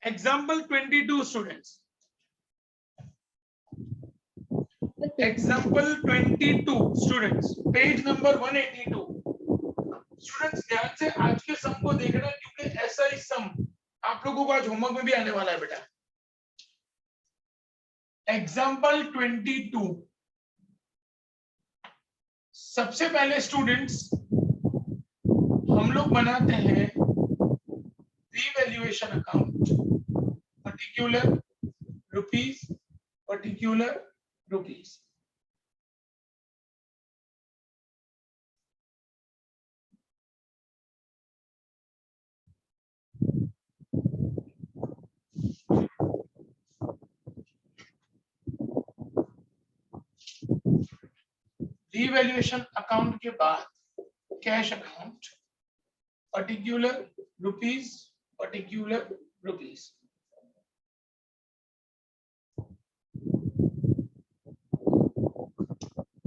Example 22 students, example 22 students, page number 182। Students ध्यान से आज के सम को देखना, क्योंकि ऐसा ही सम आप लोगों को आज होमवर्क में भी आने वाला है बेटा। एग्जाम्पल 22, सबसे पहले स्टूडेंट्स हम लोग बनाते हैं revaluation account, particular rupees, particular rupees. Revaluation account के बाद cash account, particular rupees, particular rupees.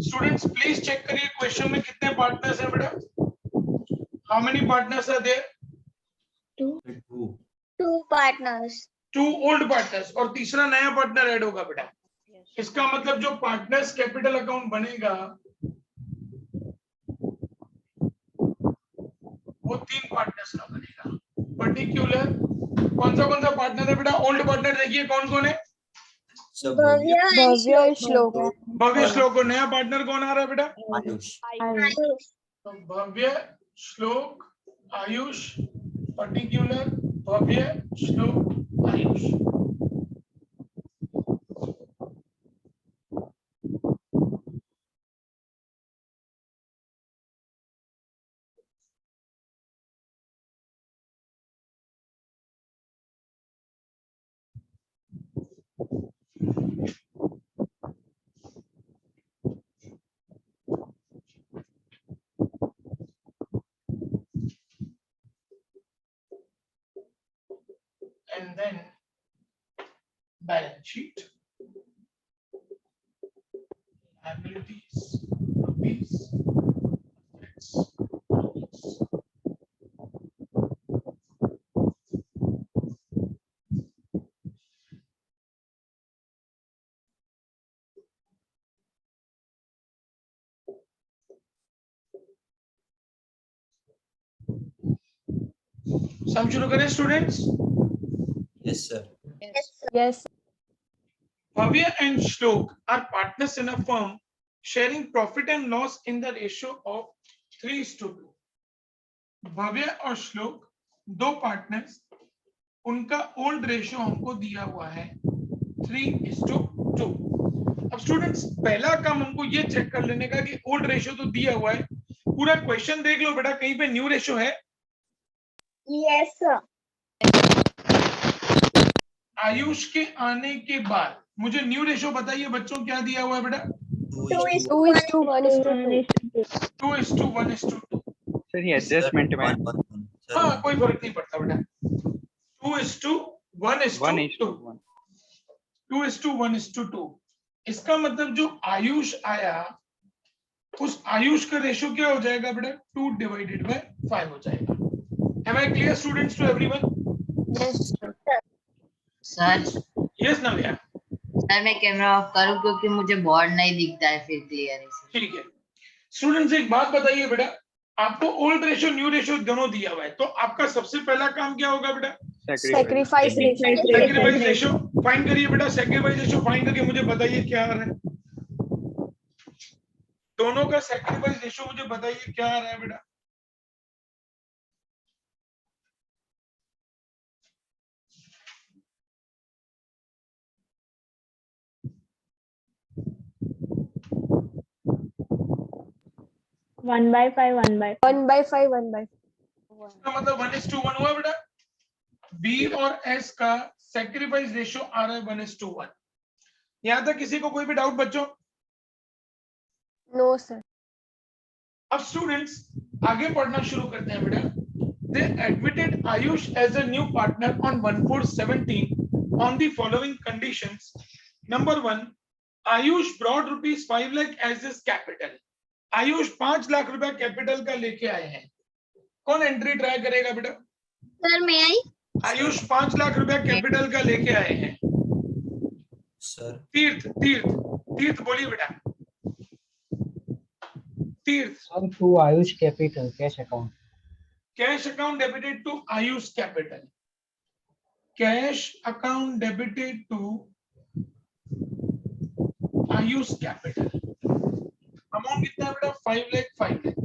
Students please check करिए क्वेश्चन में कितने पार्टनर्स हैं बेटा। How many partners are there? Two partners. 2 old partners और तीसरा नया पार्टनर ऐड होगा बेटा। इसका मतलब जो पार्टनर्स कैपिटल अकाउंट बनेगा वो 3 पार्टनर्स का बनेगा। पर्टिकुलर कौन सा पार्टनर है बेटा? ओल्ड पार्टनर देखिए कौन कौन है? भव्य श्लोक। भव्य श्लोक। और नया पार्टनर कौन आ रहा है बेटा? आयुष। तो भव्य श्लोक आयुष, पर्टिकुलर भव्य श्लोक Ayush. And then balance sheet, liabilities, rupees, assets, सम शुरू करें students. Yes, sir. Yes. Bhavya and Shlok are partners in a firm sharing profit and loss in the ratio of 3:2। भव्य और श्लोक दो पार्टनर्स, उनका ओल्ड रेशियो हमको दिया हुआ है 3:2। अब स्टूडेंट्स पहला काम हमको ये चेक कर लेने का कि ओल्ड रेशियो तो दिया हुआ है, पूरा क्वेश्चन देख लो बेटा, कहीं पे न्यू रेशियो है? Yes, sir. आयुष के आने के बाद मुझे न्यू रेशियो बताइए बच्चों, क्या दिया हुआ है बेटा? 2:1:2. 2:1:2। सर ये एडजस्टमेंट में हाँ कोई फर्क नहीं पड़ता बेटा। 2:1:2। 2:1:2। इसका मतलब जो आयुष आया उस आयुष का रेशियो क्या हो जाएगा बेटा? 2/5 हो जाएगा। Am I clear students to everyone? Yes, sir. Sir Yes Navya. Sir मैं कैमरा ऑफ करूं क्योंकि मुझे बोर्ड नहीं दिखता है फिर क्लियर है। ठीक है स्टूडेंट्स, एक बात बताइए बेटा, आपको ओल्ड रेशियो न्यू रेशियो दोनों दिया हुआ है, तो आपका सबसे पहला काम क्या होगा बेटा? Sacrifice ratio. Sacrifice ratio find करिए बेटा। सैक्रिफाइस रेशियो फाइंड करके मुझे बताइए क्या आ रहा है। दोनों का सैक्रिफाइस रेशियो मुझे बताइए क्या आ रहा है बेटा? One by five. 1/5. 1/5. इसका मतलब 1:1 हुआ बेटा। बी और एस का सैक्रिफाइस रेशियो आ रहा है 1:1। यहां तक किसी को कोई भी डाउट बच्चों? No, sir. अब स्टूडेंट्स आगे पढ़ना शुरू करते हैं बेटा। They admitted Ayush as a new partner on 1/4/17 on the following conditions. Number 1, Ayush brought rupees 5 lakh as his capital. Ayush 5 lakh रुपया कैपिटल का लेके आए हैं। कौन एंट्री ट्राई करेगा बेटा? Sir, may I? Ayush 5 lakh रुपया कैपिटल का लेके आए हैं। सर तीर्थ तीर्थ तीर्थ बोलिए बेटा। तीर्थ Sir, to Ayush Capital cash account. Cash account debited to Ayush capital. Cash account debited to Ayush capital. Amount कितना है बेटा? 5 लाख 5 लाख।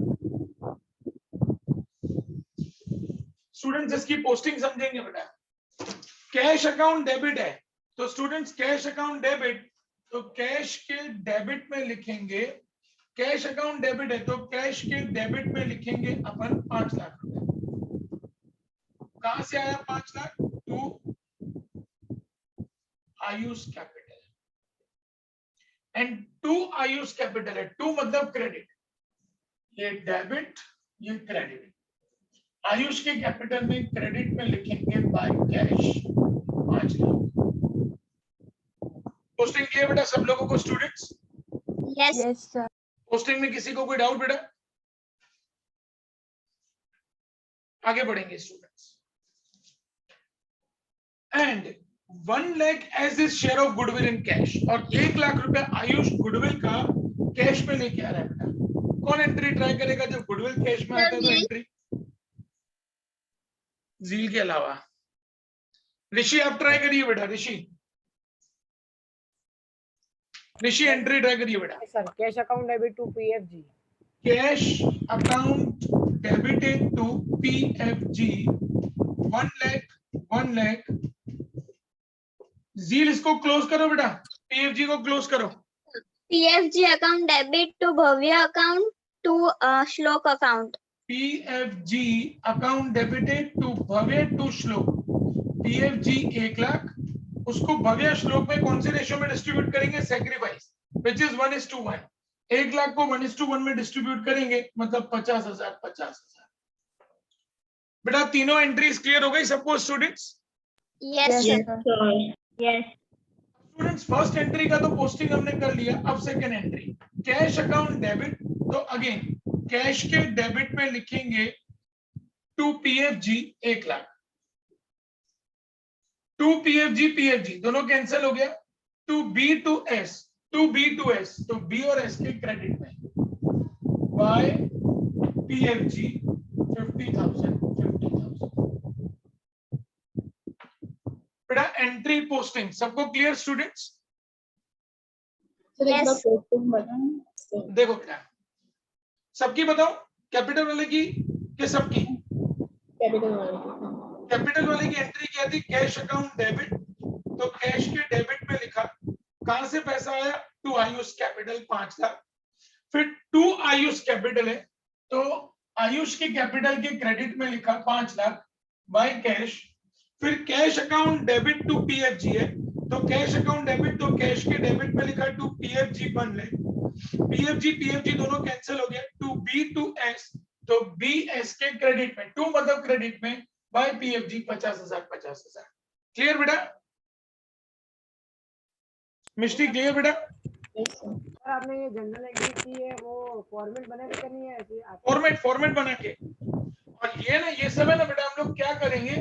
स्टूडेंट्स इसकी पोस्टिंग समझेंगे बेटा। कैश अकाउंट डेबिट है तो स्टूडेंट्स कैश अकाउंट डेबिट, तो कैश के डेबिट में लिखेंगे, कैश अकाउंट डेबिट है तो कैश के डेबिट में लिखेंगे अपन 5 लाख रुपए। कहां से आया 5 lakh? To Ayush capital. And to Ayush capital है, टू मतलब क्रेडिट, ये डेबिट ये क्रेडिट। आयुष के कैपिटल में क्रेडिट में लिखेंगे by cash 5 lakh. Posting clear बेटा सब लोगों को स्टूडेंट्स? Yes, sir. पोस्टिंग में किसी को कोई डाउट बेटा? आगे बढ़ेंगे students. And 1 lakh as is share of goodwill in cash, और 1 लाख रुपया आयुष गुडविल का कैश में लेके आ रहा है बेटा। कौन एंट्री ट्राई करेगा जब गुडविल कैश में आता है तो एंट्री? जील के अलावा ऋषि आप ट्राई करिए बेटा। ऋषि एंट्री ट्राई करिए बेटा। Sir, cash account debit to PFG. Cash account debited to PFG 1 lakh. Jeel इसको क्लोज करो बेटा, पीएफजी को क्लोज करो। PFG account debit to Bhavya account to Shlok account. PFG account debited to Bhavya to Shlok. PFG 1 lakh, उसको भव्य श्लोक में कौन से रेशियो में डिस्ट्रीब्यूट करेंगे? Sacrifice, which is 1:1। 1 लाख को 1:1 में डिस्ट्रीब्यूट करेंगे मतलब 50,000 50,000। बेटा तीनों एंट्रीज क्लियर हो गई सबको students? Yes, Yes, sir. sir. Yes. Students first entry का तो पोस्टिंग हमने कर लिया। अब second entry cash account debit, तो अगेन कैश के डेबिट में लिखेंगे to PFG 1 lakh. To PFG दोनों कैंसिल हो गया। टू बी टू एस, तो बी और एस के क्रेडिट में बाय पीएफजी 50,000। बेटा एंट्री पोस्टिंग सबको क्लियर स्टूडेंट्स? Yes. देखो बेटा सबकी बताओ, कैपिटल वाले की कि सबकी? कैपिटल वाले की एंट्री क्या थी? कैश अकाउंट डेबिट, तो कैश के डेबिट में लिखा कहां से पैसा आया? To Ayush capital 5 lakh. फिर टू आयुष कैपिटल है तो आयुष के कैपिटल के क्रेडिट में लिखा 5 लाख बाय कैश। फिर cash account debit to PFG है तो कैश अकाउंट डेबिट, तो कैश के डेबिट में लिखा टू पीएफजी 1 लाख। पीएफजी दोनों कैंसिल हो गया। टू बी टू एस, तो बी एस के क्रेडिट में, टू मतलब क्रेडिट में बाय पीएफजी 50,000 50,000। क्लियर बेटा? मिस्टी क्लियर बेटा? सर आपने ये जनरल एंट्री की है वो फॉर्मेट बना के करनी है ऐसे? फॉर्मेट बना के। और ये ना ये सब है ना बेटा, हम लोग क्या करेंगे,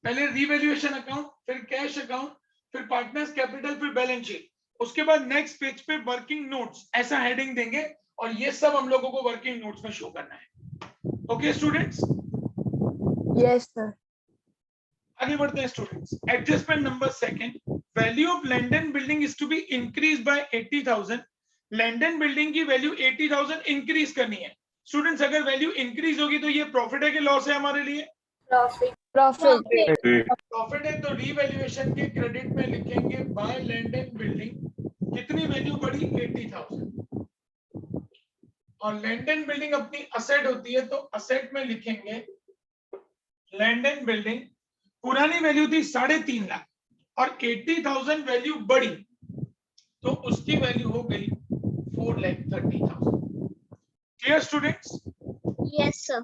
पहले रिवैल्यूएशन अकाउंट, फिर कैश अकाउंट, फिर पार्टनर्स कैपिटल, फिर बैलेंस शीट, उसके बाद नेक्स्ट पेज पे वर्किंग नोट्स ऐसा हेडिंग देंगे और ये सब हम लोगों को वर्किंग नोट्स में शो करना है। Okay students? Yes, sir. आगे बढ़ते हैं students. Adjustment number second, value of land and building is to be increase by 80,000। Land and building की वैल्यू 80,000 इंक्रीज करनी है। स्टूडेंट्स अगर वैल्यू इंक्रीज होगी तो ये प्रॉफिट है कि लॉस है हमारे लिए? Profit. प्रॉफिट है तो रीवैल्यूएशन के क्रेडिट में लिखेंगे बाय लैंडन बिल्डिंग। कितनी वैल्यू बढ़ी? 80,000। और लैंडन बिल्डिंग अपनी असेट होती है तो असेट में लिखेंगे लैंडन बिल्डिंग, पुरानी वैल्यू थी 3.5 लाख और 80,000 वैल्यू बढ़ी तो उसकी वैल्यू हो गई 4,30,000। Clear students? Yes, sir.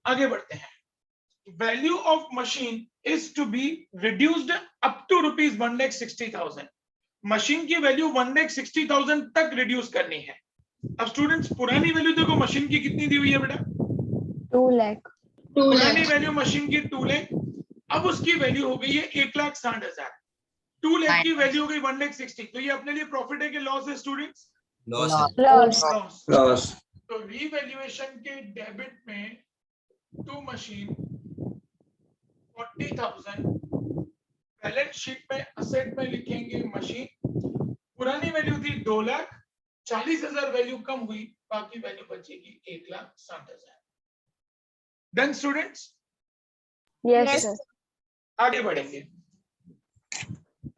आगे बढ़ते हैं। Value of machine is to be reduced up to rupees 1,60,000। Machine की वैल्यू 1,60,000 तक रिड्यूस करनी है। अब स्टूडेंट्स पुरानी वैल्यू देखो मशीन की कितनी दी हुई है बेटा? 2 lakh. पुरानी वैल्यू मशीन की 2 लाख, अब उसकी वैल्यू हो गई है 1,60,000। 2 लाख की वैल्यू हो गई 1,60,000। तो ये अपने लिए प्रॉफिट है कि लॉस है स्टूडेंट्स? लॉस है। लॉस। लॉस। तो रीवैल्यूएशन के डेबिट में टू मशीन 40,000, बैलेंस शीट में असेट में लिखेंगे मशीन, पुरानी वैल्यू थी 2 लाख, 40,000 वैल्यू कम हुई, बाकी वैल्यू बचेगी 1,60,000। Done students? Yes, sir. आगे बढ़ेंगे।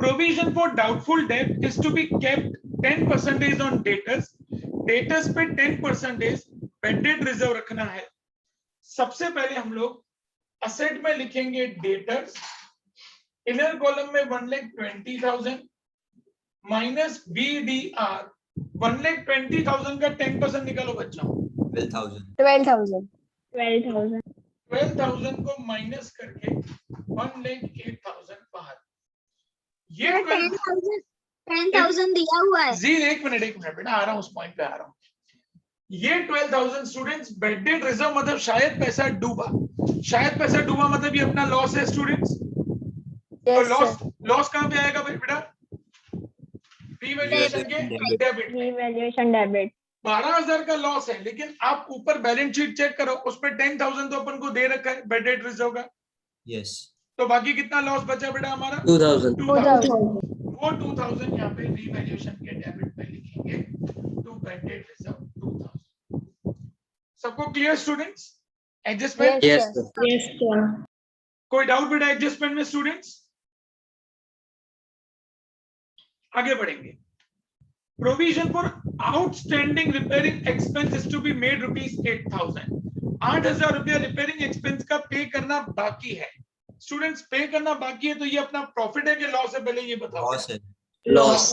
Provision for doubtful debt is to be kept 10% on debtors. Debtors पे 10% बेड डेट रिजर्व रखना है। सबसे पहले हम लोग असेट में लिखेंगे डेटर्स, इनर कॉलम में 1,20,000 माइनस BDR 1,20,000 का 10% निकालो बच्चों। 12,000। 12,000. 12,000. 12,000 को माइनस करके 1,08,000 बाहर। ये 10,000 दिया हुआ है। जी एक मिनट बेटा, आ रहा हूं, उस पॉइंट पे आ रहा हूं। ये 12,000 स्टूडेंट्स बेड डेट रिजर्व मतलब शायद पैसा डूबा, शायद पैसा डूबा मतलब ये अपना लॉस है स्टूडेंट्स। तो Yes, लॉस sir. लॉस कहां पे आएगा बेटा? रीवैल्यूएशन के डेबिट में। Revaluation debit. 12,000 का लॉस है, लेकिन आप ऊपर बैलेंस शीट चेक करो, उस पर 10,000 तो अपन को दे रखा है बेड डेट रिजर्व का। यस। तो बाकी कितना लॉस बचा बेटा हमारा? 2,000। 2,000। वो 2,000 यहाँ पे रीवैल्यूएशन के डेबिट में लिखेंगे टू बेड डेट रिजर्व 2,000। सबको clear students? Adjustment? Yes, Yes, sir. sir. Yes, sir. कोई डाउट बेटा एडजस्टमेंट में स्टूडेंट्स? आगे बढ़ेंगे। Provision for outstanding repairing expense is to be made ₹8,000। 8,000 रुपया रिपेयरिंग एक्सपेंस का पे करना बाकी है। स्टूडेंट्स पे करना बाकी है, तो ये अपना प्रॉफिट है कि लॉस है, पहले ये बताओ। लॉस है। लॉस।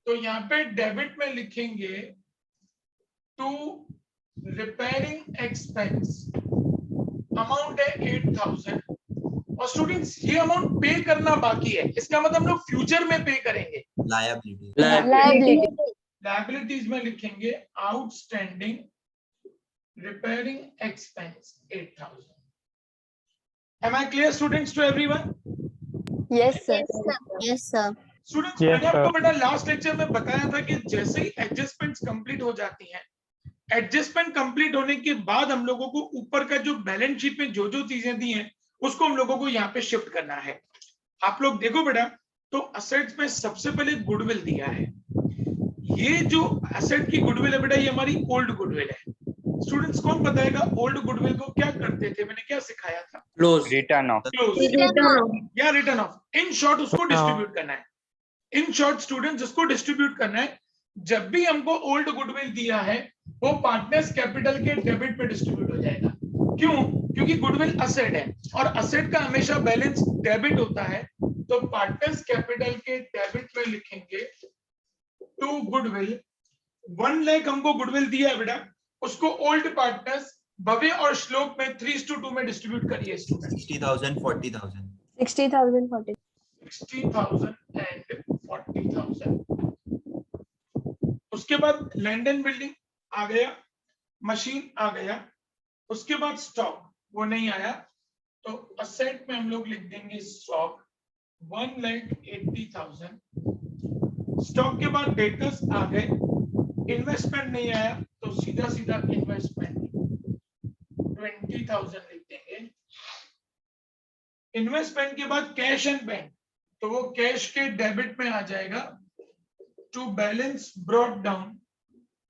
तो यहाँ पे डेबिट में लिखेंगे टू रिपेयरिंग एक्सपेंस, अमाउंट है 8,000, और स्टूडेंट्स ये अमाउंट पे करना बाकी है, इसका मतलब हम लोग फ्यूचर में पे करेंगे। लायबिलिटी। Liability. लायबिलिटीज में लिखेंगे outstanding repairing expense 8,000। Am I clear students to everyone? Yes, sir. Yes, sir. Students मैंने आपको बेटा लास्ट लेक्चर में बताया था कि जैसे ही एडजस्टमेंट्स कंप्लीट हो जाती हैं, एडजस्टमेंट कंप्लीट होने के बाद हम लोगों को ऊपर का जो बैलेंस शीट में जो जो चीजें दी हैं उसको हम लोगों को यहाँ पे शिफ्ट करना है। आप लोग देखो बेटा, तो असेट्स में सबसे पहले गुडविल दिया है। ये जो असेट की गुडविल है बेटा, ये हमारी ओल्ड गुडविल है। स्टूडेंट्स कौन बताएगा ओल्ड गुडविल को क्या करते थे? मैंने क्या सिखाया था? क्लोज। Return off. क्लोज या रिटर्न ऑफ। इन शॉर्ट उसको डिस्ट्रीब्यूट करना है। इन शॉर्ट स्टूडेंट्स उसको डिस्ट्रीब्यूट करना है। जब भी हमको ओल्ड गुडविल दिया है वो पार्टनर्स कैपिटल के डेबिट पे डिस्ट्रीब्यूट हो जाएगा। क्यों? क्योंकि गुडविल असेट है और असेट का हमेशा बैलेंस डेबिट होता है। तो पार्टनर्स कैपिटल के डेबिट में लिखेंगे टू गुडविल। 1 लाख हमको गुडविल दिया है बेटा, उसको ओल्ड पार्टनर्स भव्य और श्लोक में 3:2 में डिस्ट्रीब्यूट करिए स्टूडेंट। 60,000 40,000। 60,000, 40. 60,000 एंड 40,000। उसके बाद लैंड एंड बिल्डिंग आ गया, मशीन आ गया, उसके बाद स्टॉक वो नहीं आया, तो असेट में हम लोग लिख देंगे स्टॉक 1,80,000। स्टॉक के बाद डेटर्स आ गए, इन्वेस्टमेंट नहीं आया तो सीधा सीधा इन्वेस्टमेंट 20,000 लिख देंगे। इन्वेस्टमेंट के बाद कैश एंड बैंक, तो वो कैश के डेबिट में आ जाएगा to balance brought down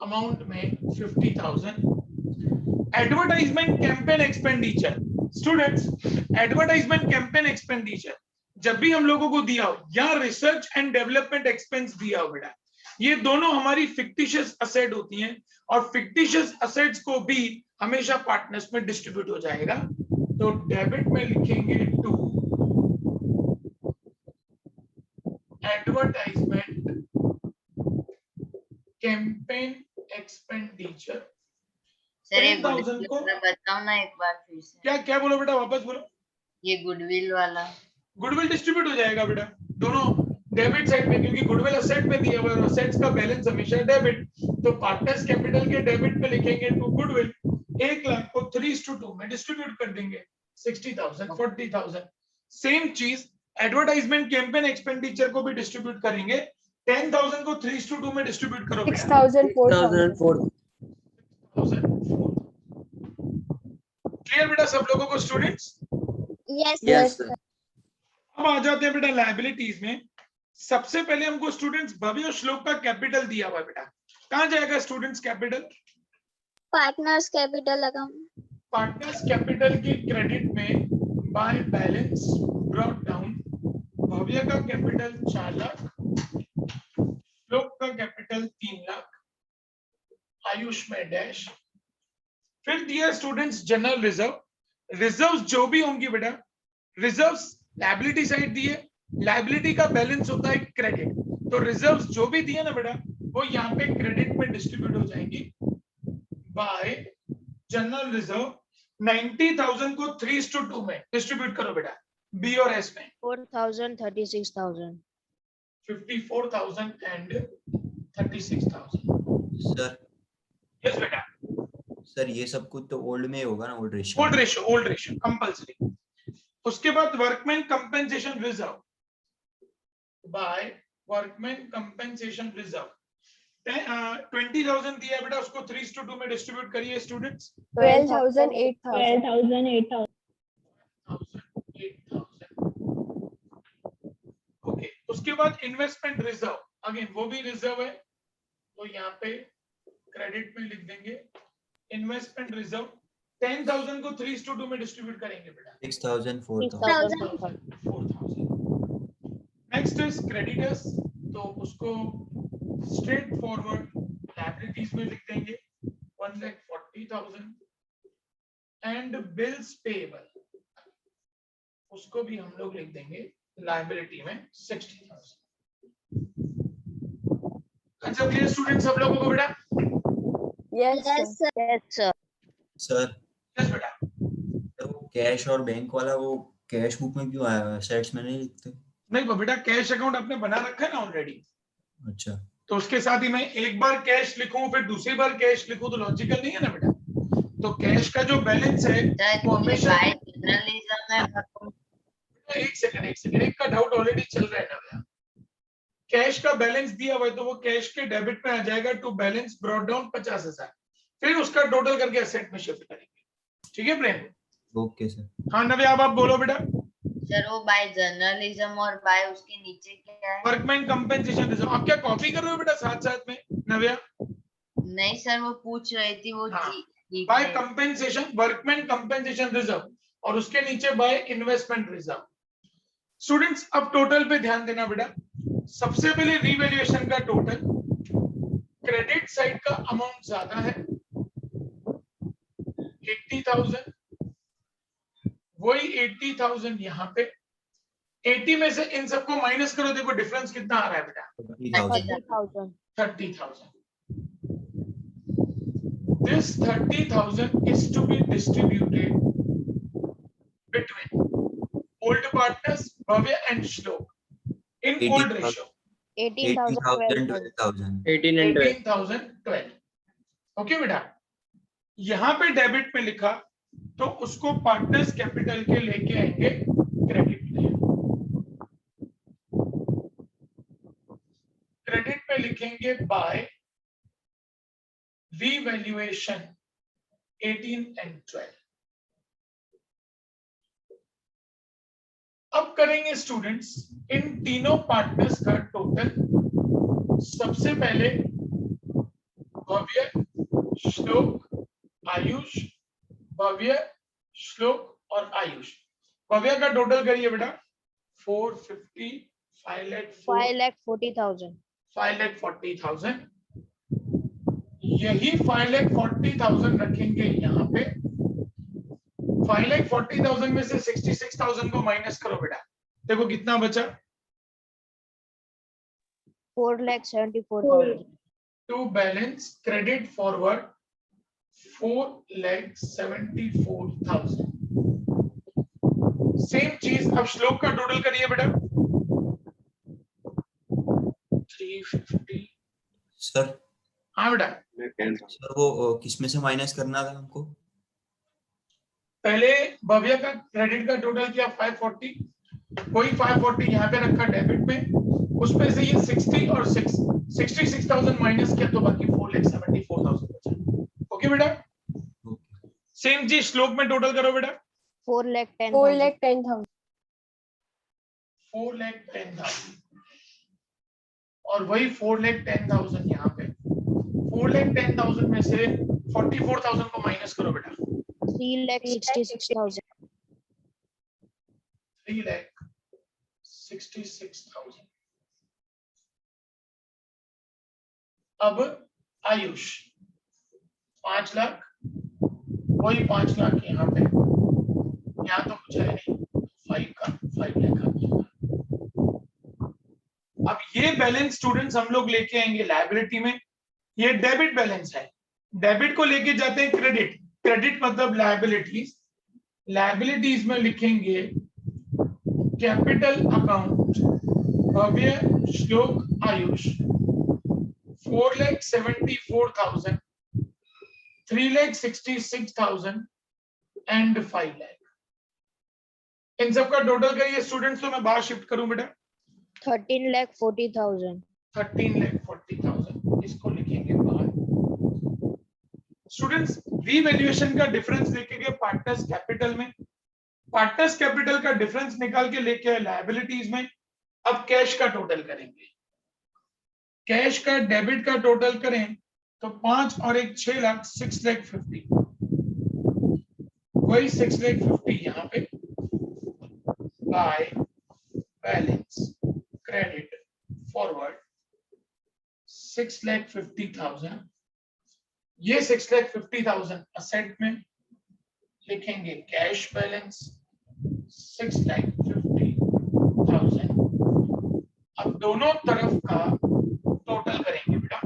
amount में 50,000। Advertisement campaign expenditure, students advertisement campaign expenditure जब भी हम लोगों को दिया हो या रिसर्च एंड डेवलपमेंट एक्सपेंस दिया हो बेटा, ये दोनों हमारी फिक्टिशियस असेट होती हैं और फिक्टिशियस असेट्स को भी हमेशा पार्टनर्स में डिस्ट्रीब्यूट हो जाएगा। तो डेबिट में लिखेंगे to advertisement campaign expenditure. Sir ये 10,000 को बताओ ना एक बार फिर से। क्या क्या बोलो बेटा, वापस बोलो। ये गुडविल वाला गुडविल डिस्ट्रीब्यूट हो जाएगा बेटा दोनों डेबिट साइड में, क्योंकि गुडविल असेट में दिया हुआ है और असेट्स का बैलेंस हमेशा डेबिट। तो पार्टनर्स कैपिटल के डेबिट पे लिखेंगे टू गुडविल, 1,00,000 को 3:2 में डिस्ट्रीब्यूट कर देंगे 60,000 40,000। सेम चीज एडवर्टाइजमेंट कैंपेन एक्सपेंडिचर को भी डिस्ट्रीब्यूट करेंगे। 10,000 को 3:2 में डिस्ट्रीब्यूट करो 6,000 4,000 क्लियर बेटा सब लोगों को students? Yes, Yes, sir. sir. अब आ जाते हैं बेटा लायबिलिटीज में। सबसे पहले हमको स्टूडेंट्स भव्य और श्लोक का कैपिटल दिया हुआ है बेटा। कहां जाएगा students capital? Partners capital account. Partners capital की क्रेडिट में बाय बैलेंस ब्रॉट डाउन भव्य का कैपिटल 4 लाख, श्लोक का कैपिटल 3 लाख, आयुष में डैश। फिर दिया स्टूडेंट्स जनरल रिजर्व। रिजर्व्स जो भी होंगी बेटा, रिजर्व्स लायबिलिटी साइड दी है, लायबिलिटी का बैलेंस होता है क्रेडिट, तो रिजर्व्स जो भी दिए ना बेटा वो यहाँ पे क्रेडिट में डिस्ट्रीब्यूट हो जाएंगी बाय जनरल रिजर्व। 90,000 को 3:2 में डिस्ट्रीब्यूट करो बेटा बी और एस में। 4,000, 36,000. 54,000 एंड 36,000। सर यस बेटा। सर ये सब कुछ तो ओल्ड में ही होगा ना, old ratio. Old ratio compulsory. उसके बाद workman compensation reserve by workman compensation reserve 20,000 दिया है बेटा, उसको 3:2 में डिस्ट्रीब्यूट करिए स्टूडेंट्स। 12,000 8,000 12,000, 8,000. 8,000। ओके, उसके बाद इन्वेस्टमेंट रिजर्व, अगेन वो भी रिजर्व है तो यहाँ पे क्रेडिट में लिख देंगे इन्वेस्टमेंट रिजर्व। 10,000 को 3:2 में डिस्ट्रीब्यूट करेंगे बेटा 6,000 4,000। 4,000। नेक्स्ट इज क्रेडिटर्स, तो उसको स्ट्रेट फॉरवर्ड लायबिलिटीज में लिख देंगे 1,40,000 एंड बिल्स पेएबल उसको भी हम लोग लिख देंगे लायबिलिटी में 60,000। अच्छा क्लियर स्टूडेंट सब लोगों को बेटा? Yes, Yes, sir. sir. Yes, sir. Sir yes बेटा। वो कैश और बैंक वाला वो कैश बुक में क्यों आया है, सेट्स में नहीं लिखते? नहीं बेटा, कैश अकाउंट आपने बना रखा है ना ऑलरेडी, अच्छा तो उसके साथ ही मैं एक बार कैश लिखूं फिर दूसरी बार कैश लिखूं तो लॉजिकल नहीं है ना बेटा। तो कैश का जो बैलेंस है सर वो मुझे हमेशा बाय जर्नलिज्म में account- एक सेकंड एक का डाउट ऑलरेडी चल रहा है ना भैया। कैश का बैलेंस दिया हुआ है तो वो कैश के डेबिट में आ जाएगा टू बैलेंस ब्रॉट डाउन 50,000, फिर उसका टोटल करके एसेट में शिफ्ट करेंगे। ठीक है प्रेम? Okay sir. हाँ नव्या अब आप बोलो बेटा। सर वो बाय जर्नलिज्म और बाय उसके नीचे क्या है? Workman compensation reserve. आप क्या कॉपी कर रहे हो बेटा साथ साथ में नव्या? नहीं सर वो पूछ रही थी वो हाँ। जी by compensation workman compensation reserve और उसके नीचे बाय इन्वेस्टमेंट रिजर्व। स्टूडेंट्स अब टोटल पे ध्यान देना बेटा। सबसे पहले रीवैल्यूएशन का टोटल, क्रेडिट साइड का अमाउंट ज्यादा है 80,000, वही 80,000 यहाँ पे 80 में से इन सबको माइनस करो, देखो डिफरेंस कितना आ रहा है बेटा 30,000। 30,000। This 30,000 is to be distributed between old partners Bhavya and Shlok in old 80,000. ratio 18,000, 12,000. 12,000। 18,012। Okay बेटा, यहाँ पे डेबिट में लिखा तो उसको पार्टनर्स कैपिटल के लेके आएंगे क्रेडिट में। क्रेडिट में लिखेंगे बाय revaluation 18 and 12। अब करेंगे स्टूडेंट्स इन तीनों पार्टनर्स का टोटल। सबसे पहले भव्य, श्लोक, आयुष, भव्य, श्लोक और आयुष। भव्य का टोटल करिए बेटा 450, 5,40,000. 5,40,000। यही 5,40,000 रखेंगे यहाँ पे। 5,40,000 में से 66,000 को माइनस करो बेटा, देखो कितना बचा 4,74,000. To balance credit forward 4,74,000। Same चीज अब श्लोक का टोटल करिए बेटा 350। सर हाँ बेटा सर वो किस में से माइनस करना था हमको? पहले भव्य का क्रेडिट का टोटल किया 540, कोई 540 यहाँ पे रखा डेबिट में, उसमें से ये 60 और 66,000 माइनस किया तो बाकी 4,74,000 बचा। ओके बेटा, सेम चीज श्लोक में टोटल करो बेटा। 4,10,000. 4,10,000. 4,10,000 और वही 4,10,000 यहाँ पे 4,10,000 में से 44,000 को माइनस करो बेटा। 3,66,000. 3,66,000। अब आयुष 5 लाख, वही 5 लाख यहाँ पे, यहाँ तो कुछ है नहीं, 5 लाख आ गया। अब ये बैलेंस स्टूडेंट्स हम लोग लेके आएंगे लायबिलिटी में। ये डेबिट बैलेंस है, डेबिट को लेके जाते हैं क्रेडिट, क्रेडिट मतलब लायबिलिटीज, लायबिलिटीज में लिखेंगे कैपिटल अकाउंट भव्य श्लोक आयुष 4,74,000, 3,66,000 एंड 5 लाख। इन सब का टोटल करिए स्टूडेंट्स, तो मैं बाहर शिफ्ट करूं बेटा। 13,40,000. 13,40,000 इसको लिखेंगे बाहर। स्टूडेंट्स रीवैल्यूएशन का डिफरेंस लेके गए पार्टनर्स कैपिटल में, पार्टनर्स कैपिटल का डिफरेंस निकाल के लेके आए लायबिलिटीज में। अब कैश का टोटल करेंगे, कैश का डेबिट का टोटल करें तो 5 और 1 6 लाख, 6,50,000, वही 6,50,000 यहाँ पे बाय बैलेंस क्रेडिट फॉरवर्ड 6,50,000। ये 6,50,000 असेट में लिखेंगे कैश बैलेंस 6,50,000। अब दोनों तरफ का टोटल करेंगे बेटा।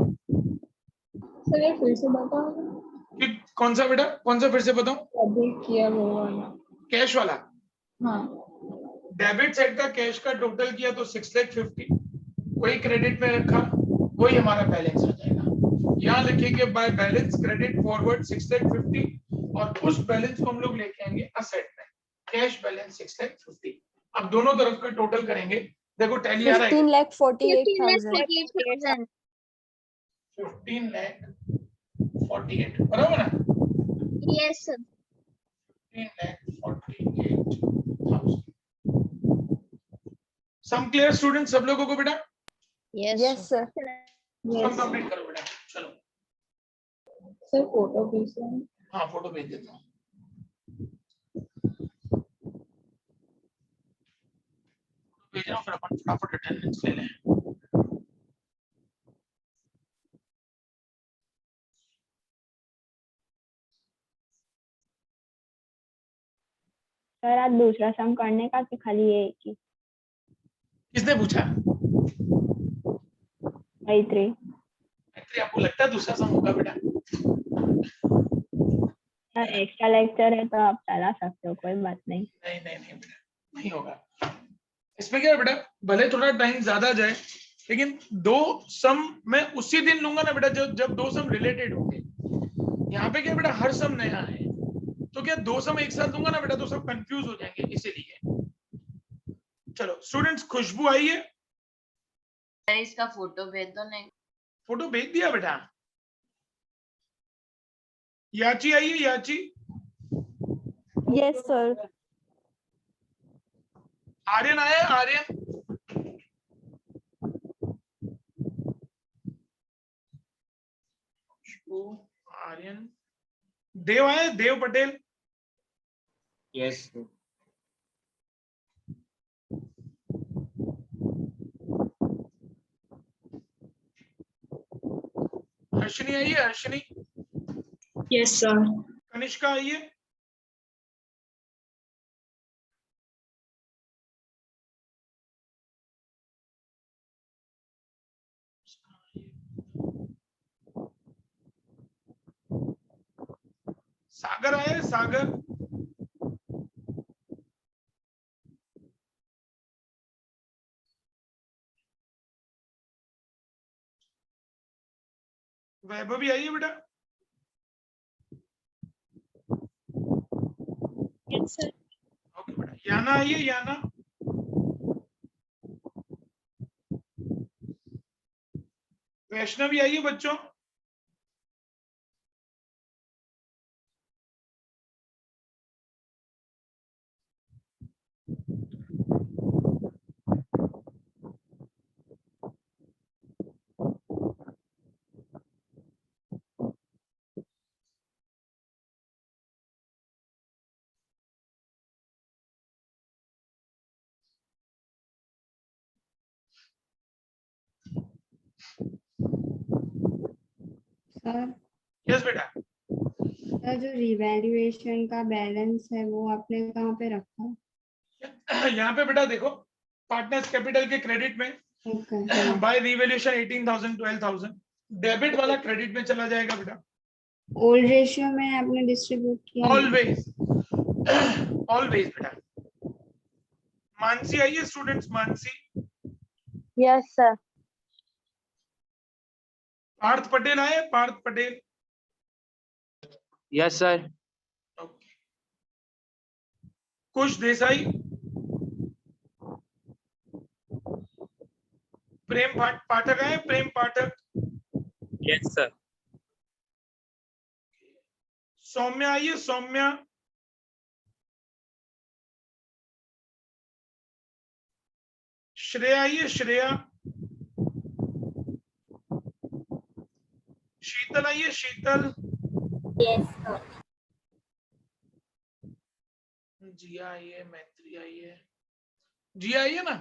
सर ये फिर से बताओ, कि कौन सा बेटा, कौन सा फिर से बताऊं? डेबिट किया वो वाला। कैश वाला, हाँ डेबिट साइड का कैश का टोटल किया तो 6,50,000, वही क्रेडिट में रखा, वही हमारा बैलेंस हो जाएगा। यहाँ लिखेंगे बाय बैलेंस क्रेडिट फॉरवर्ड 6,50,000 और उस बैलेंस को हम लोग लेके आएंगे असेट में, कैश बैलेंस 6,50,000। अब दोनों तरफ का टोटल करेंगे, देखो टैली आ रहा है 15,48,000. 15,48,000 बराबर ना? Yes, sir. 15,48,000। सम क्लियर स्टूडेंट सब लोगों को बेटा? Yes. Yes, sir. Sum complete करो बेटा, चलो। सर फोटो भेज दें। हाँ फोटो भेज देता हूँ। भेज रहा हूँ, फिर अपन फटाफट अटेंडेंस ले लें। सर आज दूसरा सम करने का कि खाली ये एक ही? किसने पूछा? मैत्री। मैत्री, आपको लगता है दूसरा सम होगा बेटा? सर एक्स्ट्रा लेक्चर है तो आप चला सकते हो, कोई बात नहीं। नहीं नहीं नहीं बेटा, नहीं होगा। इसमें क्या है बेटा, भले थोड़ा टाइम ज्यादा जाए, लेकिन दो सम मैं उसी दिन लूंगा ना बेटा जब दो सम रिलेटेड होंगे। यहाँ पे क्या बेटा, हर सम नया है, तो क्या दो सम एक साथ दूंगा ना बेटा तो सब कंफ्यूज हो जाएंगे, इसीलिए। चलो स्टूडेंट्स, खुशबू आई है? इसका फोटो भेज दो। नहीं, फोटो भेज दिया बेटा। याची आई है? याची? Yes, sir. आर्यन आया? आर्यन? आर्यन। देव आए? देव पटेल? यस हर्षिनी आई है? हर्षिनी? Yes sir. कनिष्का आई है? सागर आए? सागर? वैभवी आई है बेटा? Yes, sir. ओके बेटा, याना आइए, याना। वैष्णवी आइए बच्चों। सर यस बेटा। सर जो रिवैल्यूएशन का बैलेंस है वो आपने कहाँ पे रखा? यहाँ पे बेटा देखो, पार्टनर्स कैपिटल के क्रेडिट में ओके बाय रिवैल्यूएशन 18,000 12,000 डेबिट वाला क्रेडिट में चला जाएगा बेटा। ओल्ड रेशियो में आपने डिस्ट्रीब्यूट किया ना? ऑलवेज ऑलवेज बेटा। मानसी आइए students, Mansi. Yes, sir. Parth Patel आए, Parth Patel. Yes, sir. Okay. Kush Desai. Prem Pathak आए, प्रेम पाठक। Yes, sir. सौम्या आइए, सौम्या। श्रेया आइए, श्रेया। शीतल आइए, शीतल। Yes, sir. जिया आइए, मैत्री आइए। जिया आइए ना।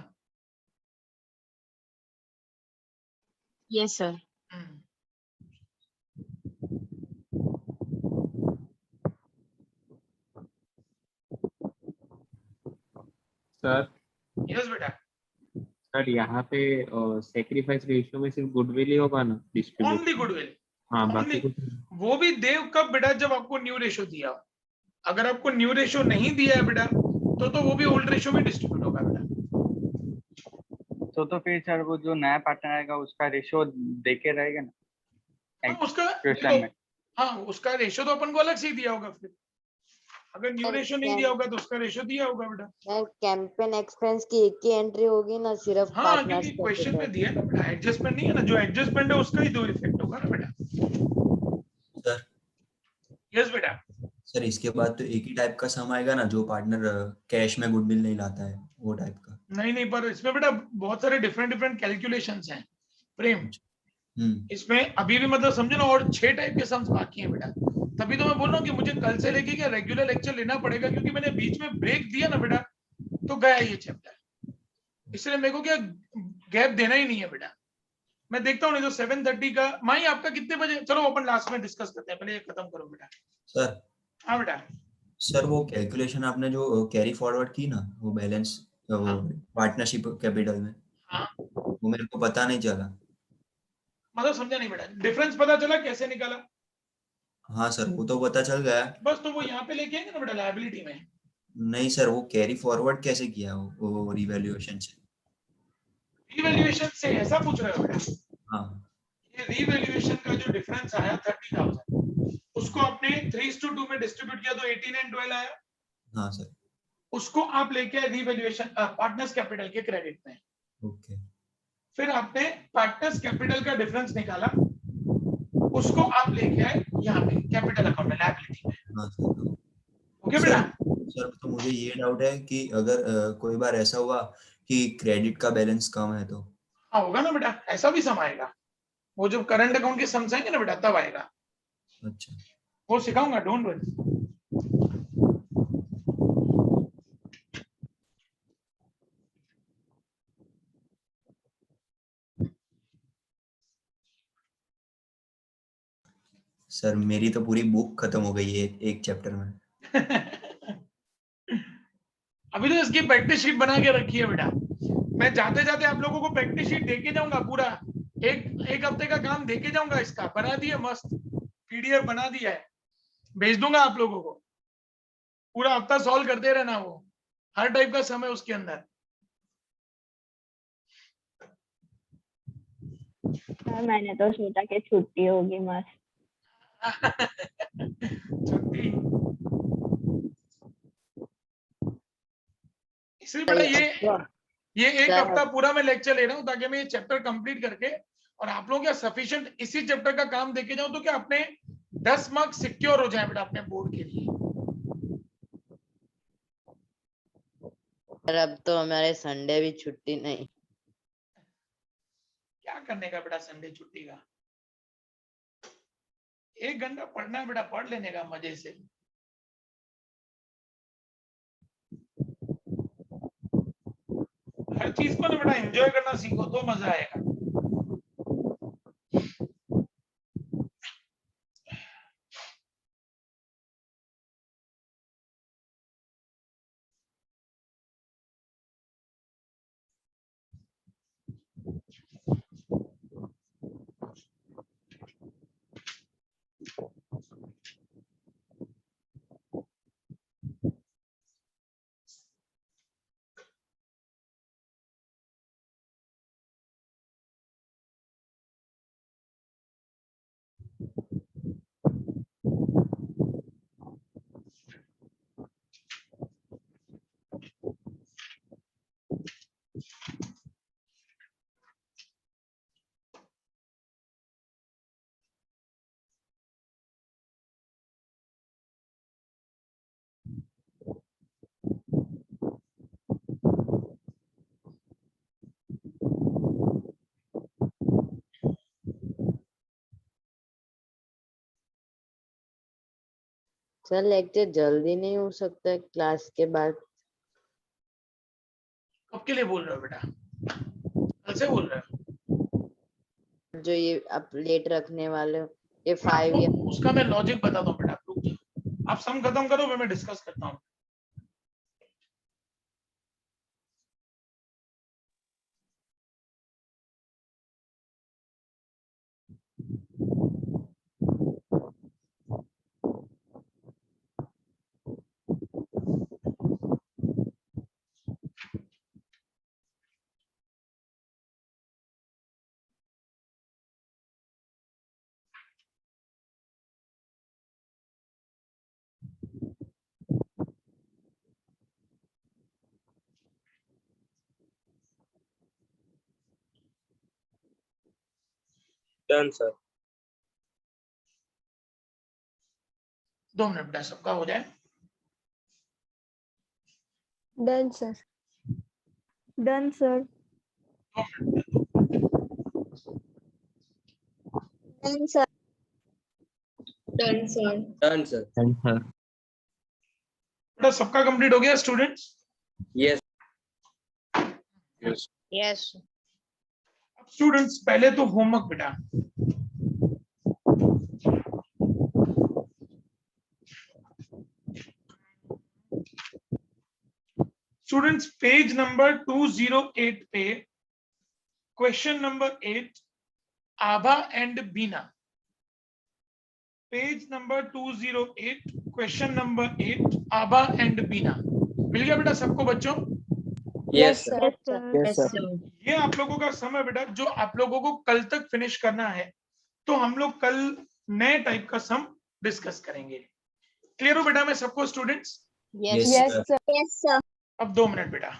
Yes, sir. हम्म। सर यस बेटा। सर यहाँ पे सेक्रीफाइस रेशियो में सिर्फ गुडविल ही होगा ना डिस्ट्रीब्यूट? Only goodwill. हाँ बाकी only- कुछ? वो भी देव कब बेटा, जब आपको न्यू रेशो दिया हो। अगर आपको न्यू रेशो नहीं दिया है बेटा, तो वो भी ओल्ड रेशो में डिस्ट्रीब्यूट होगा बेटा। तो फिर सर वो जो नया पार्टनर आएगा उसका रेशियो देके रहेगा ना? हाँ, उसका क्वेश्चन देखो, में हाँ उसका रेशो तो अपन को अलग से ही दिया होगा। फिर अगर न्यू रेशो नहीं दिया होगा तो उसका रेशो दिया होगा बेटा। कैंपेन एक्सपेंस की एक ही एंट्री होगी ना, सिर्फ हाँ पार्टनर्स क्योंकि क्वेश्चन में दिया है ना बेटा, एडजस्टमेंट नहीं है ना, जो एडजस्टमेंट है उसका ही दो इफेक्ट होगा ना बेटा। सर यस बेटा। सर इसके बाद तो एक ही टाइप का सम आएगा ना, जो पार्टनर कैश में गुडविल नहीं लाता है, वो टाइप का? नहीं, पर इसमें बेटा बहुत सारे डिफरेंट कैलकुलेशंस हैं प्रेम। इसमें अभी भी मतलब समझो ना, और 6 टाइप के सम्स बाकी हैं बेटा। तभी तो मैं बोल रहा हूँ कि मुझे कल से लेके क्या रेगुलर लेक्चर लेना पड़ेगा, क्योंकि मैंने बीच में ब्रेक दिया ना बेटा, तो गया ये चैप्टर। इसलिए मेरे को क्या गैप देना ही नहीं है बेटा। मैं देखता हूँ नहीं तो 7:30 का। माई आपका कितने बजे? चलो अपन लास्ट में डिस्कस करते हैं, पहले ये खत्म करो बेटा। सर हाँ बेटा। सर वो कैलकुलेशन आपने जो कैरी फॉरवर्ड की ना, वो बैलेंस पार्टनरशिप कैपिटल में, हाँ वो मेरे को पता नहीं चला। मतलब समझा नहीं बेटा, डिफरेंस पता चला कैसे निकाला? हाँ सर वो तो पता चल गया। बस तो वो यहाँ पे लेके आएंगे ना बेटा, लायबिलिटी में। नहीं सर, वो कैरी फॉरवर्ड कैसे किया वो रिवैल्यूएशन से? रिवैल्यूएशन से ऐसा पूछ रहे हो बेटा? हाँ ये रिवैल्यूएशन का जो डिफरेंस आया 30,000, उसको आपने 3:2 में डिस्ट्रीब्यूट किया तो 18 and 12 आया। हाँ सर। उसको आप लेके आए रिवैल्यूएशन पार्टनर्स कैपिटल के क्रेडिट में। ओके। फिर आपने पार्टनर्स कैपिटल का डिफरेंस निकाला, उसको आप लेके आए यहाँ पे कैपिटल अकाउंट में, लायबिलिटी में। हाँ सर। ओके बेटा। सर तो मुझे ये डाउट है कि अगर कोई बार ऐसा हुआ कि क्रेडिट का बैलेंस कम है तो? हाँ होगा ना बेटा, ऐसा भी सम आएगा। वो जो करंट अकाउंट के सम्स आएंगे ना बेटा, तब आएगा। अच्छा। वो सिखाऊंगा, डोंट वरी। सर मेरी तो पूरी बुक खत्म हो गई है एक चैप्टर में। अभी तो इसकी प्रैक्टिस शीट बना के रखी है बेटा। मैं जाते जाते आप लोगों को प्रैक्टिस शीट देके जाऊंगा, पूरा एक हफ्ते का काम देके जाऊंगा। इसका बना दिया, मस्त पीडीएफ बना दिया है, भेज दूंगा आप लोगों को। पूरा हफ्ता सॉल्व करते रहना, वो हर टाइप का समय उसके अंदर। मैंने तो सोचा कि छुट्टी होगी मस्त। छुट्टी इसलिए बेटा ये एक सर, हफ्ता पूरा मैं लेक्चर ले रहा हूँ ताकि मैं ये चैप्टर कंप्लीट करके और आप लोग क्या सफिशिएंट इसी चैप्टर का काम देके जाऊं तो क्या अपने 10 मार्क्स सिक्योर हो जाए बेटा अपने बोर्ड के लिए। सर अब तो हमारे संडे भी छुट्टी नहीं। क्या करने का बेटा संडे छुट्टी का, 1 घंटा पढ़ना है बेटा, पढ़ लेने का मजे से। हर चीज को ना बेटा एंजॉय करना सीखो तो मजा आएगा। सर लेक्चर जल्दी नहीं हो सकता है क्लास के बाद? कब के लिए बोल रहे हो बेटा, कल से बोल रहे हो? जो ये आप लेट रखने वाले हो, ये मैं 5 आपको उसका मैं लॉजिक बताता हूँ बेटा, आप रुक जाओ, आप सम खत्म करो फिर मैं डिस्कस करता हूँ। Done sir. 2 मिनट बेटा सबका हो जाए। Done sir. Done sir. 2 minute. Done, sir. Done sir. बेटा सबका कंप्लीट हो गया स्टूडेंट्स? यस। Yes. अब स्टूडेंट्स पहले तो होमवर्क बेटा, स्टूडेंट्स पेज नंबर 208 पे question number 8 Abha and Bina, page number 208 question number 8 Abha and Bina, मिल गया बेटा सबको बच्चों? Yes sir. Yes sir. Yes, sir. ये आप लोगों का समय बेटा जो आप लोगों को कल तक फिनिश करना है, तो हम लोग कल नए टाइप का सम डिस्कस करेंगे। क्लियर हो बेटा मैं सबको students? Yes. Yes, sir. Yes, sir. अब 2 मिनट बेटा।